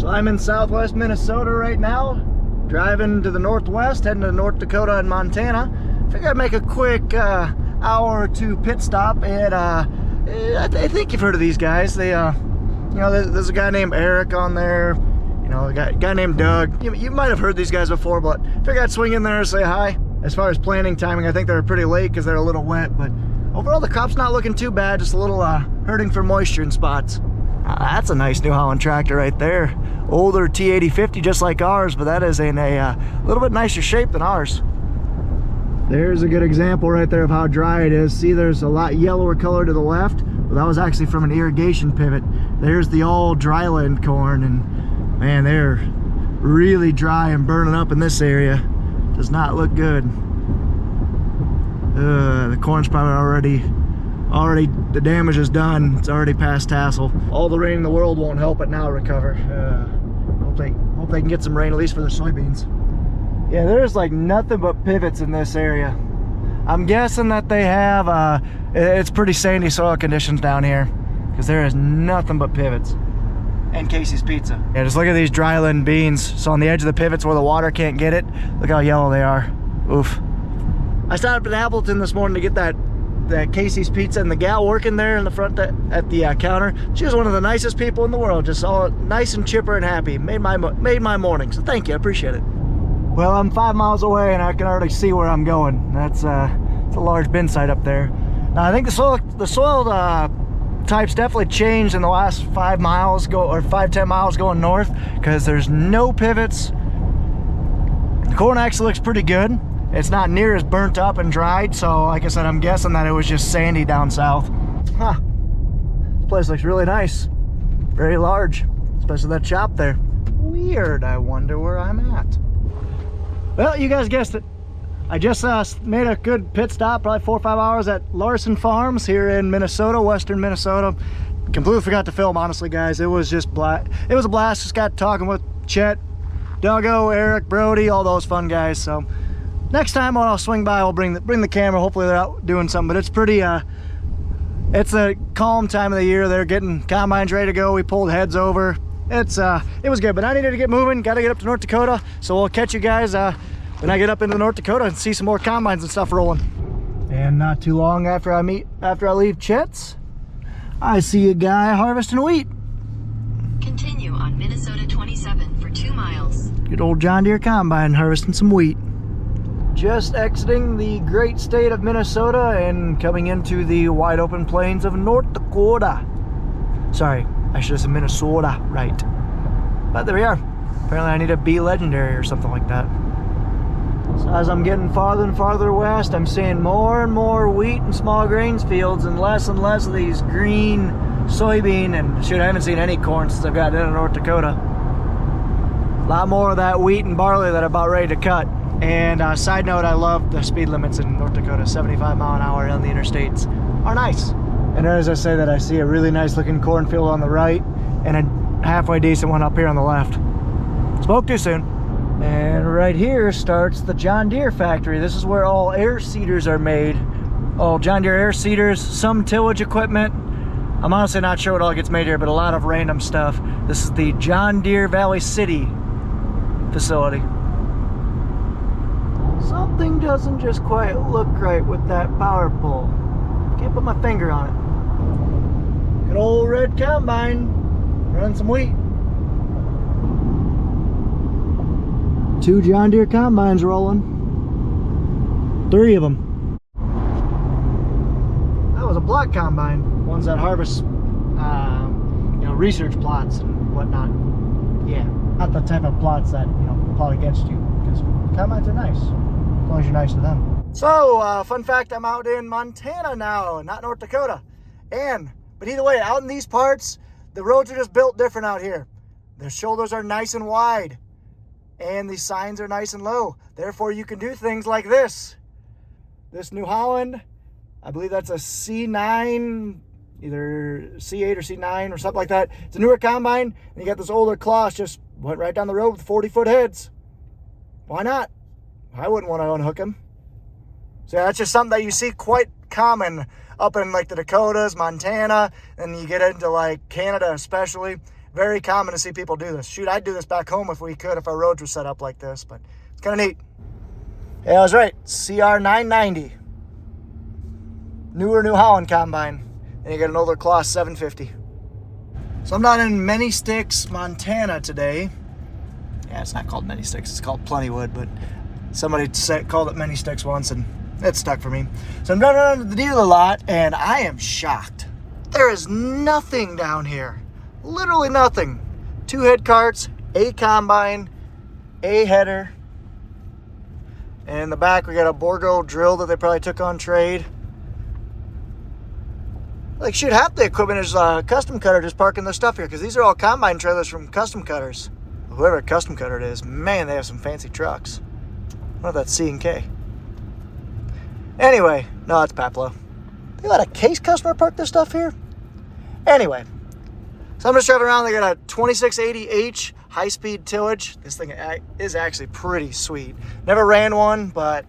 So I'm in southwest Minnesota right now, driving to the northwest, heading to North Dakota and Montana. Figured I'd make a quick hour or two pit stop at, I think you've heard of these guys. They, you know, there's a guy named Eric on there, you know, a guy named Doug. You might have heard these guys before, but figured I'd swing in there and say hi. As far as planting timing, I think they're pretty late because they're a little wet, but overall the crop's not looking too bad, just a little hurting for moisture in spots. That's a nice New Holland tractor right there. Older C850 just like ours, but that is in a little bit nicer shape than ours. There's a good example right there of how dry it is. See, there's a lot yellower color to the left. Well, that was actually from an irrigation pivot. There's the all dryland corn, and man, they're really dry and burning up in this area. Does not look good. The corn's probably already the damage is done. It's already past tassel. All the rain in the world won't help it now recover. Hope they can get some rain at least for the soybeans. Yeah, there's like nothing but pivots in this area. I'm guessing that they have it's pretty sandy soil conditions down here, because there is nothing but pivots. And Casey's Pizza. Yeah, just look at these dryland beans. So on the edge of the pivots where the water can't get it, look how yellow they are. Oof. I stopped at Appleton this morning to get that Casey's Pizza, and the gal working there in the front at the counter, she was one of the nicest people in the world, just all nice and chipper and happy. Made my morning, so thank you, I appreciate it. Well, I'm 5 miles away and I can already see where I'm going. That's it's a large bin site up there. Now I think the soil types definitely changed in the last 5 miles, 5-10 miles going north, because there's no pivots. The corn actually looks pretty good. It's not near as burnt up and dried, so like I said, I'm guessing that it was just sandy down south. Huh. This place looks really nice. Very large, especially that shop there. Weird, I wonder where I'm at. Well, you guys guessed it. I just made a good pit stop, probably 4 or 5 hours at Larson Farms here in Minnesota, western Minnesota. Completely forgot to film, honestly, guys. It was just it was a blast. Just got talking with Chet, Duggo, Eric, Brody, all those fun guys. So next time when I'll swing by, I'll bring the camera. Hopefully they're out doing something, but it's pretty it's a calm time of the year. They're getting combines ready to go. We pulled heads over. It was good, but I needed to get moving. Got to get up to North Dakota, so we'll catch you guys when I get up into North Dakota and see some more combines and stuff rolling. And not too long after I leave Chet's, I see a guy harvesting wheat. Continue on Minnesota 27 for 2 miles. Good old John Deere combine harvesting some wheat. Just exiting the great state of Minnesota and coming into the wide open plains of North Dakota. Sorry, I should have said Minnesota, right. But there we are. Apparently I need a B legendary or something like that. So as I'm getting farther and farther west, I'm seeing more and more wheat and small grains fields and less of these green soybean, and shoot, I haven't seen any corn since I've gotten into North Dakota. A lot more of that wheat and barley that are about ready to cut. And side note, I love the speed limits in North Dakota. 75 mile an hour on the interstates are nice. And as I say that, I see a really nice looking cornfield on the right and a halfway decent one up here on the left. Spoke too soon. And right here starts the John Deere factory. This is where all air seeders are made. All John Deere air seeders, some tillage equipment. I'm honestly not sure what all gets made here, but a lot of random stuff. This is the John Deere Valley City facility. Something doesn't just quite look right with that power pole. Can't put my finger on it. Good old red combine running some wheat. 2 John Deere combines rolling. 3 of them. That was a block combine. Ones that harvest, you know, research plots and whatnot. Yeah, not the type of plots that, you know, plot against you. Because combines are nice, as long as you're nice to them. So, fun fact, I'm out in Montana now, not North Dakota. But either way, out in these parts, the roads are just built different out here. The shoulders are nice and wide. And the signs are nice and low. Therefore, you can do things like this. This New Holland, I believe that's a C9, either C8 or C9 or something like that. It's a newer combine, and you got this older Kloss just went right down the road with 40-foot heads. Why not? I wouldn't want to unhook him. So yeah, that's just something that you see quite common up in like the Dakotas, Montana, and you get into like Canada especially. Very common to see people do this. Shoot, I'd do this back home if we could, if our roads were set up like this, but it's kind of neat. Yeah, I was right. CR990. New Holland combine. And you got an older Claas 750. So I'm down in Many Sticks, Montana today. Yeah, it's not called Many Sticks. It's called Plentywood, but somebody called it Many Sticks once, and it stuck for me. So I'm down to the dealer lot, and I am shocked. There is nothing down here. Literally nothing. 2 head carts, a combine, a header. And in the back, we got a Borgo drill that they probably took on trade. Like, shoot, half the equipment is custom cutter just parking their stuff here, because these are all combine trailers from custom cutters. Whoever custom cutter it is, man, they have some fancy trucks. I wonder if that's C&K. Anyway, no, it's Paplo. They let a case customer park their stuff here? Anyway, so I'm just driving around. They got a 2680H high-speed tillage. This thing is actually pretty sweet. Never ran one, but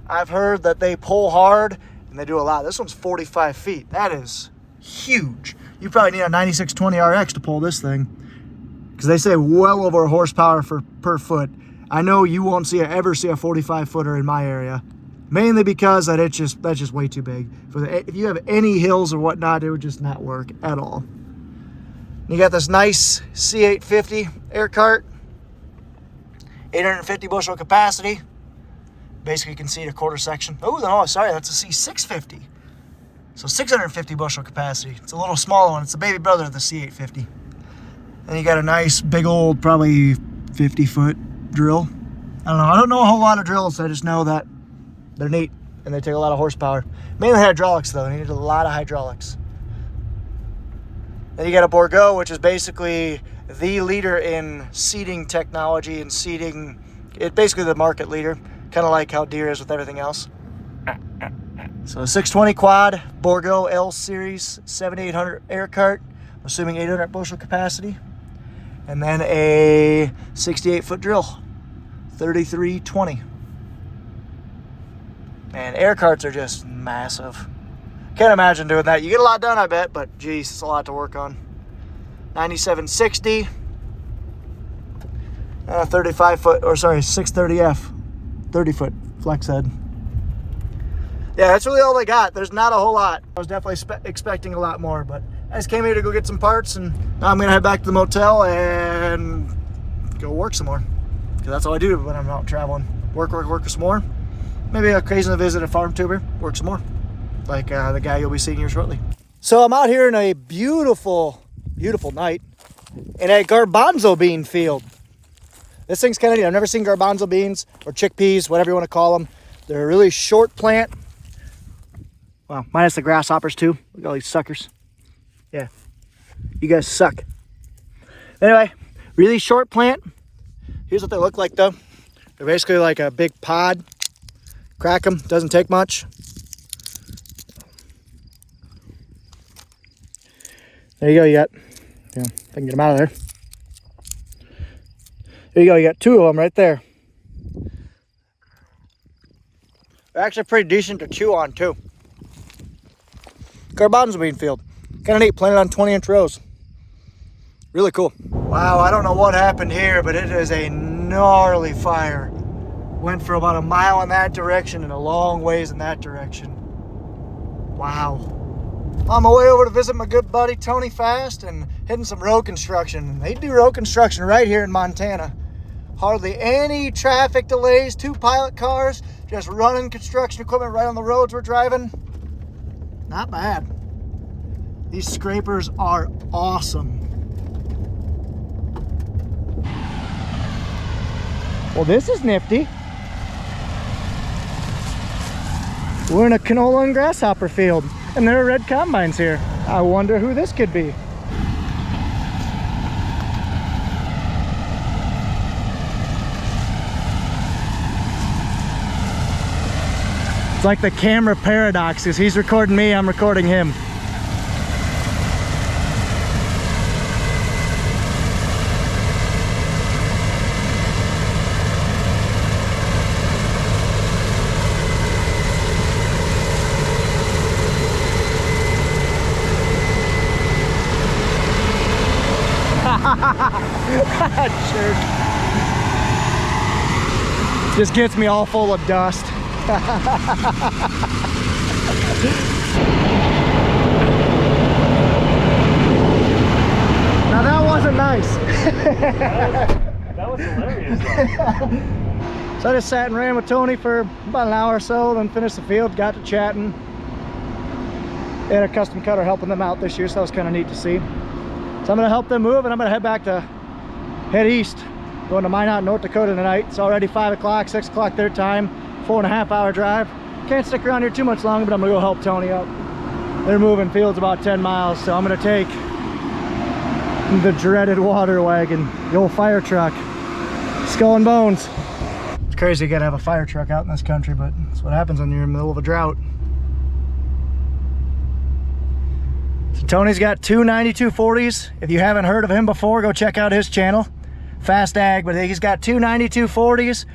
I've heard that they pull hard and they do a lot. This one's 45 feet. That is huge. You probably need a 9620 RX to pull this thing, because they say well over a horsepower per foot. I know you won't ever see a 45 footer in my area, mainly because that's just way too big. If you have any hills or whatnot, it would just not work at all. You got this nice C850 Air Cart, 850 bushel capacity. Basically, you can see a quarter section. Oh, no, sorry, that's a C650. So 650 bushel capacity. It's a little smaller one. It's the baby brother of the C850. And you got a nice, big old, probably 50-foot drill. I don't know a whole lot of drills. I just know that they're neat and they take a lot of horsepower. Mainly hydraulics, though. They needed a lot of hydraulics. Then you got a Borgo, which is basically the leader in seeding technology and seeding. It's basically the market leader, kind of like how Deere is with everything else. So a 620 quad Borgo L series 7800 Air Cart, assuming 800 bushel capacity, and then a 68-foot drill, 3320. And air carts are just massive. Can't imagine doing that. You get a lot done, I bet, but geez, it's a lot to work on. 9760, 630F, 30-foot flex head. Yeah, that's really all they got. There's not a whole lot. I was definitely expecting a lot more, but I just came here to go get some parts, and now I'm gonna head back to the motel and go work some more, because that's all I do when I'm out traveling. Work some more. Maybe occasionally visit a farm tuber, work some more, like the guy you'll be seeing here shortly. So I'm out here in a beautiful, beautiful night in a garbanzo bean field. This thing's kind of neat. I've never seen garbanzo beans or chickpeas, whatever you want to call them. They're a really short plant. Well, minus the grasshoppers too. Look at all these suckers. Yeah, you guys suck. Anyway, really short plant. Here's what they look like though. They're basically like a big pod. Crack them, doesn't take much. There you go, you got, yeah, if I can get them out of there. There you go, you got 2 of them right there. They're actually pretty decent to chew on too. Garbanzo bean field. Kind of neat, planted on 20-inch rows. Really cool. Wow, I don't know what happened here, but it is a gnarly fire. Went for about a mile in that direction and a long ways in that direction. Wow. On my way over to visit my good buddy Tony Fast and hitting some road construction. They do road construction right here in Montana. Hardly any traffic delays, 2 pilot cars, just running construction equipment right on the roads we're driving. Not bad. These scrapers are awesome. Well, this is nifty. We're in a canola and grasshopper field, and there are red combines here. I wonder who this could be. It's like the camera paradox, is he's recording me, I'm recording him. Jerk. Just gets me all full of dust. Now that wasn't nice. That was hilarious though. So I just sat and ran with Tony for about an hour or so, then finished the field, got to chatting. They had a custom cutter helping them out this year, so that was kind of neat to see. So I'm going to help them move, and I'm going to head east, going to Minot, North Dakota tonight. It's already 5 o'clock, 6 o'clock their time, 4.5 hour drive. Can't stick around here too much longer, but I'm going to go help Tony up. They're moving fields about 10 miles, so I'm going to take the dreaded water wagon, the old fire truck, skull and bones. It's crazy you gotta have a fire truck out in this country, but that's what happens when you're in the middle of a drought. So Tony's got two 9240s. If you haven't heard of him before, go check out his channel, Fast Ag. But he's got two 9240s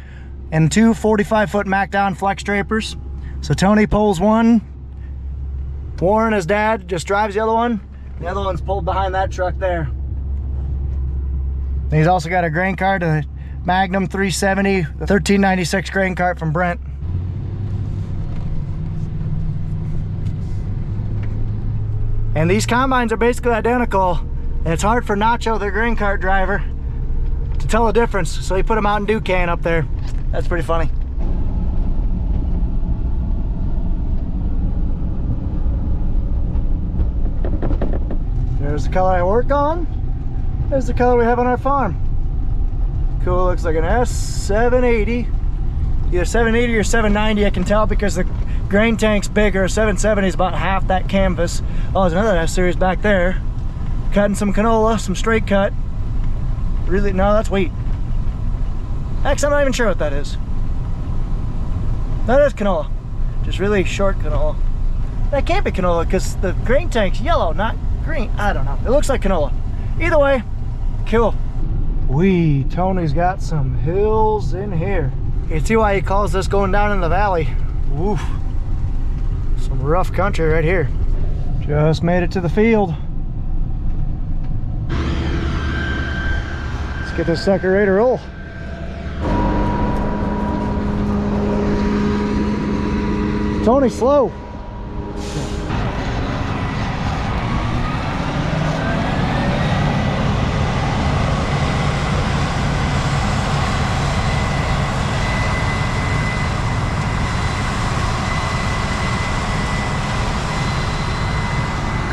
and two 45-foot Macdown flex drapers. So Tony pulls one, Warren, his dad, just drives the other one. The other one's pulled behind that truck there. And he's also got a grain cart, a Magnum 370, the 1396 grain cart from Brent. And these combines are basically identical, and it's hard for Nacho, their grain cart driver, to tell the difference. So he put a Mountain Dew can up there. That's pretty funny. There's the color I work on. There's the color we have on our farm. Cool, looks like an S780. Either 780 or 790, I can tell because the grain tank's bigger. 770 is about half that canvas. Oh, there's another S-series back there. Cutting some canola, some straight cut. Really, no, that's wheat. Actually, I'm not even sure what that is. That is canola. Just really short canola. That can't be canola because the grain tank's yellow, not green. I don't know. It looks like canola. Either way, cool. Tony's got some hills in here. You can see why he calls this going down in the valley. Woof. Some rough country right here. Just made it to the field. Let's get this sucker ready to roll. Tony's slow.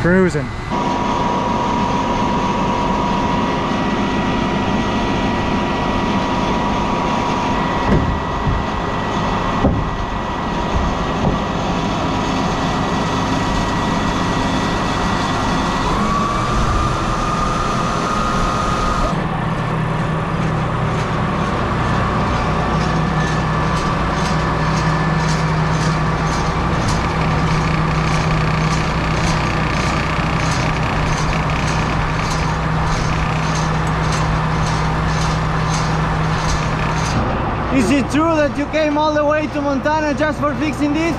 Cruising. Is it true that you came all the way to Montana just for fixing this?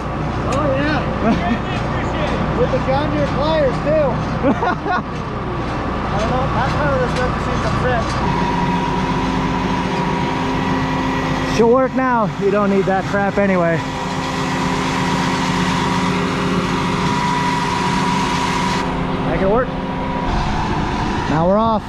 Oh yeah. With the John Deere pliers too. I don't know, that part of this doesn't seem to fit. She'll work now. You don't need that crap anyway. Make it work. Now we're off.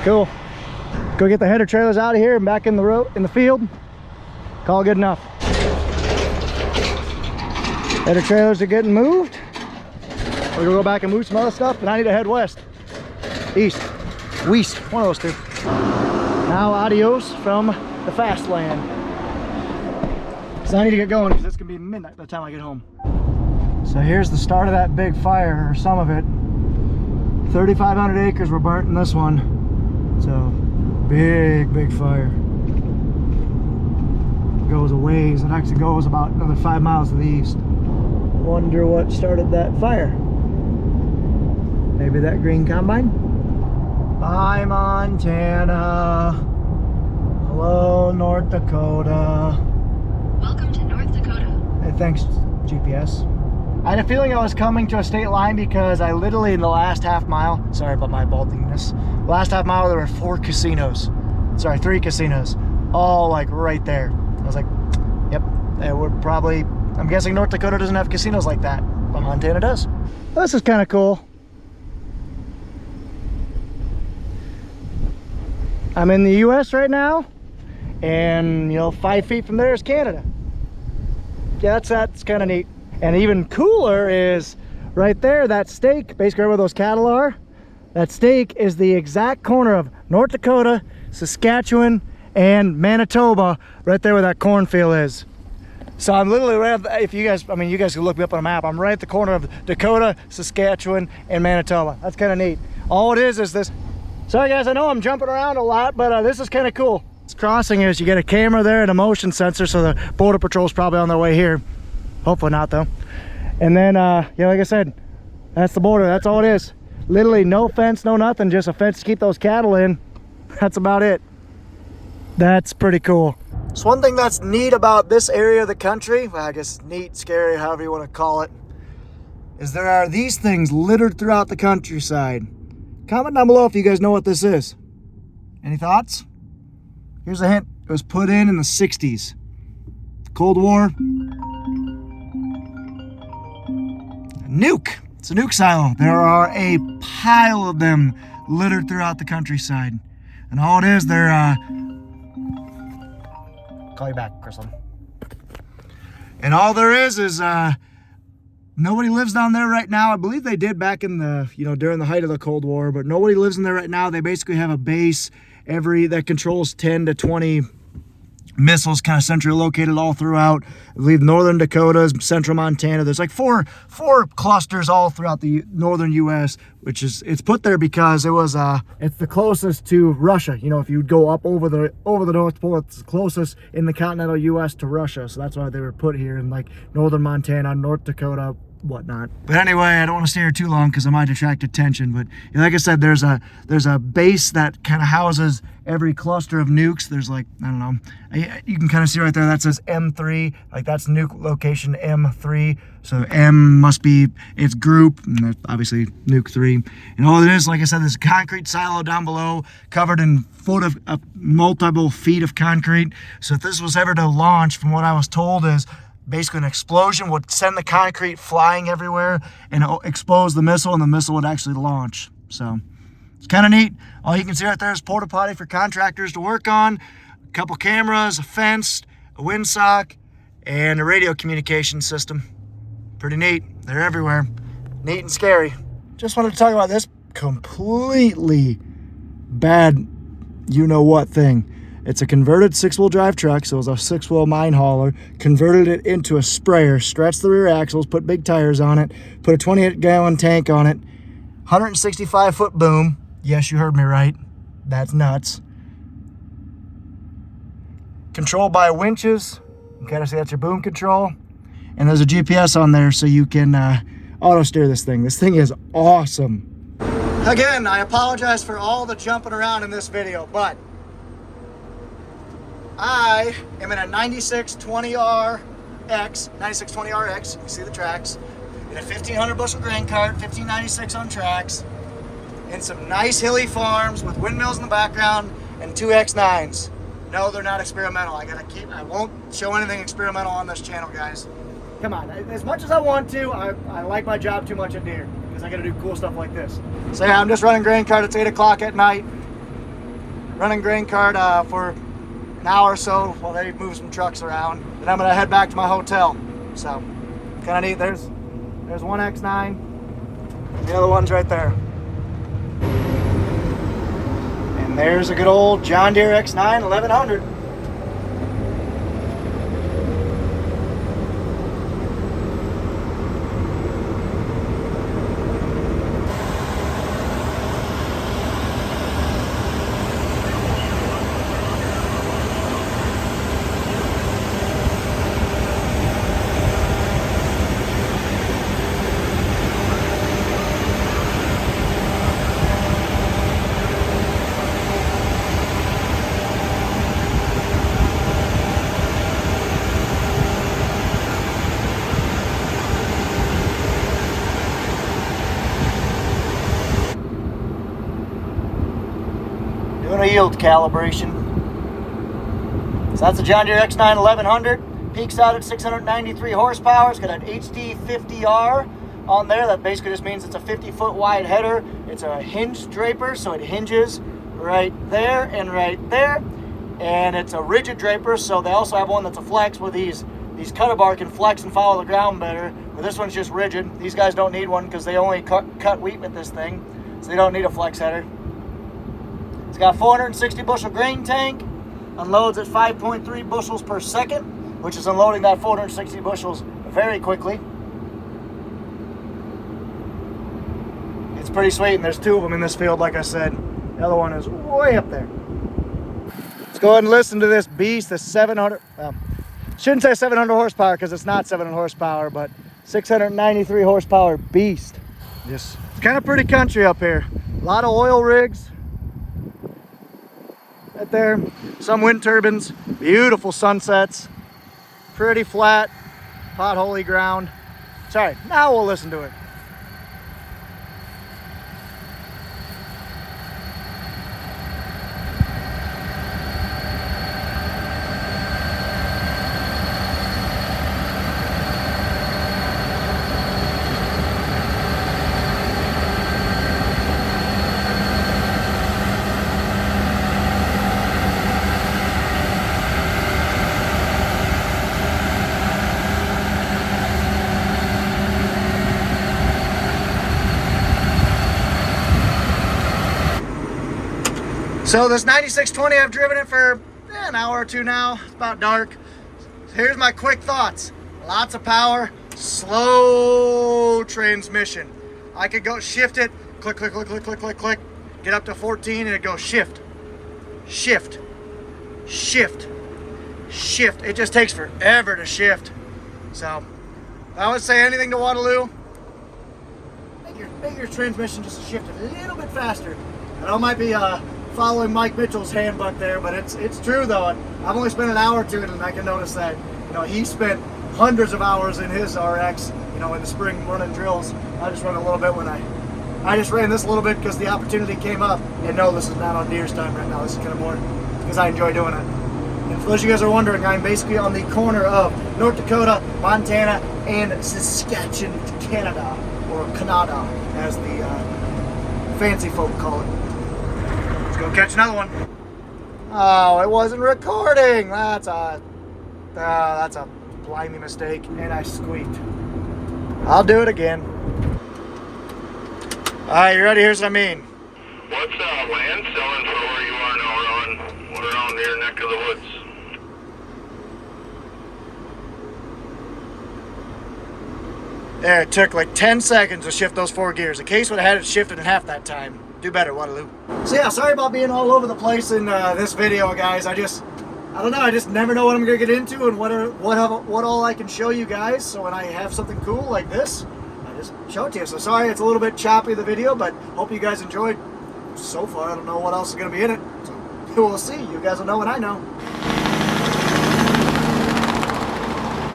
Cool. Go get the header trailers out of here and back in the road, in the field. Call it good enough. Header trailers are getting moved. We're gonna go back and move some other stuff, and I need to head west. East. West. One of those two. Now adios from the fast land. So I need to get going because it's gonna be midnight by the time I get home. So here's the start of that big fire, or some of it. 3,500 acres were burnt in this one. So, big fire. Goes a ways. It actually goes about another 5 miles to the east. Wonder what started that fire. Maybe that green combine? Bye, Montana. Hello, North Dakota. Welcome to North Dakota. Hey, thanks, GPS. I had a feeling I was coming to a state line because I literally, in the last half mile, sorry about my baldingness, last half mile there were 3 casinos, all like right there. I was like, yep, it would probably, I'm guessing North Dakota doesn't have casinos like that, but Montana does. This is kind of cool. I'm in the US right now, and you know, 5 feet from there is Canada. Yeah, that's kind of neat. And even cooler is right there, that stake, basically where those cattle are, that stake is the exact corner of North Dakota, Saskatchewan, and Manitoba, right there where that cornfield is. So I'm literally right at the, if you guys, I mean, you guys can look me up on a map, I'm right at the corner of Dakota, Saskatchewan, and Manitoba. That's kind of neat. All it is this, sorry guys, I know I'm jumping around a lot, but this is kind of cool. This crossing is, you get a camera there and a motion sensor, so the Border Patrol's probably on their way here. Hopefully not though. And then, yeah, like I said, that's the border. That's all it is. Literally no fence, no nothing, just a fence to keep those cattle in. That's about it. That's pretty cool. So one thing that's neat about this area of the country, well, I guess neat, scary, however you want to call it, is there are these things littered throughout the countryside. Comment down below if you guys know what this is. Any thoughts? Here's a hint. It was put in the 60s. Cold War. Nuke. It's a nuke silo. There are a pile of them littered throughout the countryside. And all it is, they're call you back, Crystal. And all there is nobody lives down there right now. I believe they did back in the, you know, during the height of the Cold War, but nobody lives in there right now. They basically have a base that controls 10 to 20 missiles kind of centrally located all throughout, I believe, northern Dakota, central Montana. There's like four clusters all throughout the northern U.S., which is, it's put there because it was it's the closest to Russia. You know, if you go up over the North Pole, it's closest in the continental U.S. to Russia. So that's why they were put here in like northern Montana, North Dakota, whatnot. But anyway, I don't want to stay here too long because I might attract attention. But you know, like I said, there's a base that kind of houses every cluster of nukes. There's like, I don't know, you can kind of see right there that says M3, like that's nuke location M3. So M must be its group, and that's obviously nuke 3. And all it is, like I said, there's a concrete silo down below covered in multiple feet of concrete. So if this was ever to launch, from what I was told, is basically an explosion would send the concrete flying everywhere and expose the missile, and the missile would actually launch. So it's kind of neat. All you can see right there is porta potty for contractors to work on, a couple cameras, a fence, a windsock, and a radio communication system. Pretty neat. They're everywhere. Neat and scary. Just wanted to talk about this completely bad you-know-what thing. It's a converted 6-wheel drive truck, so it was a 6-wheel mine hauler, converted it into a sprayer, stretched the rear axles, put big tires on it, put a 28-gallon tank on it, 165-foot boom. Yes, you heard me right. That's nuts. Controlled by winches. You kind of see that's your boom control. And there's a GPS on there so you can auto steer this thing. This thing is awesome. Again, I apologize for all the jumping around in this video, but I am in a 9620RX, 9620RX, you can see the tracks, in a 1500 bushel grain cart, 1596 on tracks, in some nice hilly farms with windmills in the background and 2 X9s. No, they're not experimental. I won't show anything experimental on this channel, guys. Come on, as much as I want to, I like my job too much at Deere because I gotta do cool stuff like this. So yeah, I'm just running grain cart. It's 8 o'clock at night. Running grain cart for an hour or so while they move some trucks around. Then I'm gonna head back to my hotel. So, kind of neat. There's one X9. The other one's right there. And there's a good old John Deere X9 1100. yield calibration. So that's a John Deere X9 1100. Peaks out at 693 horsepower. It's got an HD50R on there. That basically just means it's a 50-foot wide header. It's a hinge draper, so it hinges right there and right there. And it's a rigid draper, so they also have one that's a flex where these cutter bar can flex and follow the ground better. But this one's just rigid. These guys don't need one because they only cut wheat with this thing, so they don't need a flex header. It's got a 460 bushel grain tank. Unloads at 5.3 bushels per second, which is unloading that 460 bushels very quickly. It's pretty sweet, and there's two of them in this field, like I said. The other one is way up there. Let's go ahead and listen to this beast, the 700, well, shouldn't say 700 horsepower because it's not 700 horsepower, but 693 horsepower beast. Just, it's kind of pretty country up here. A lot of oil rigs. Right there, some wind turbines, beautiful sunsets, pretty flat, potholey ground. Sorry, now we'll listen to it. So this 9620, I've driven it for an hour or two now. It's about dark. Here's my quick thoughts. Lots of power, slow transmission. I could go shift it, click, click, click, click, click, click, click, get up to 14 and it goes shift, shift, shift, shift. It just takes forever to shift. So if I would say anything to Waterloo, make your transmission just shift a little bit faster. I know it might be following Mike Mitchell's handbook there, but it's true though. I've only spent an hour to it, and I can notice that he spent hundreds of hours in his RX. In the spring running drills. I just run a little bit when I just ran this a little bit because the opportunity came up. And no, this is not on Deere's time right now. This is kind of more because I enjoy doing it. And for those of you guys who are wondering, I'm basically on the corner of North Dakota, Montana, and Saskatchewan, Canada, or Canada, as the fancy folk call it. Let's go catch another one. Oh, it wasn't recording. That's a blimey mistake, and I squeaked. I'll do it again. All right, you ready? Here's what I mean. What's land selling for where you are now around your neck of the woods? There, it took like 10 seconds to shift those 4 gears. The case would have had it shifted in half that time. Do better, Waterloo. So yeah, sorry about being all over the place in this video, guys. I don't know. I just never know what I'm gonna get into and what all I can show you guys. So when I have something cool like this, I just show it to you. So sorry, it's a little bit choppy, the video, but hope you guys enjoyed. So far, I don't know what else is gonna be in it. So we'll see. You guys will know when I know.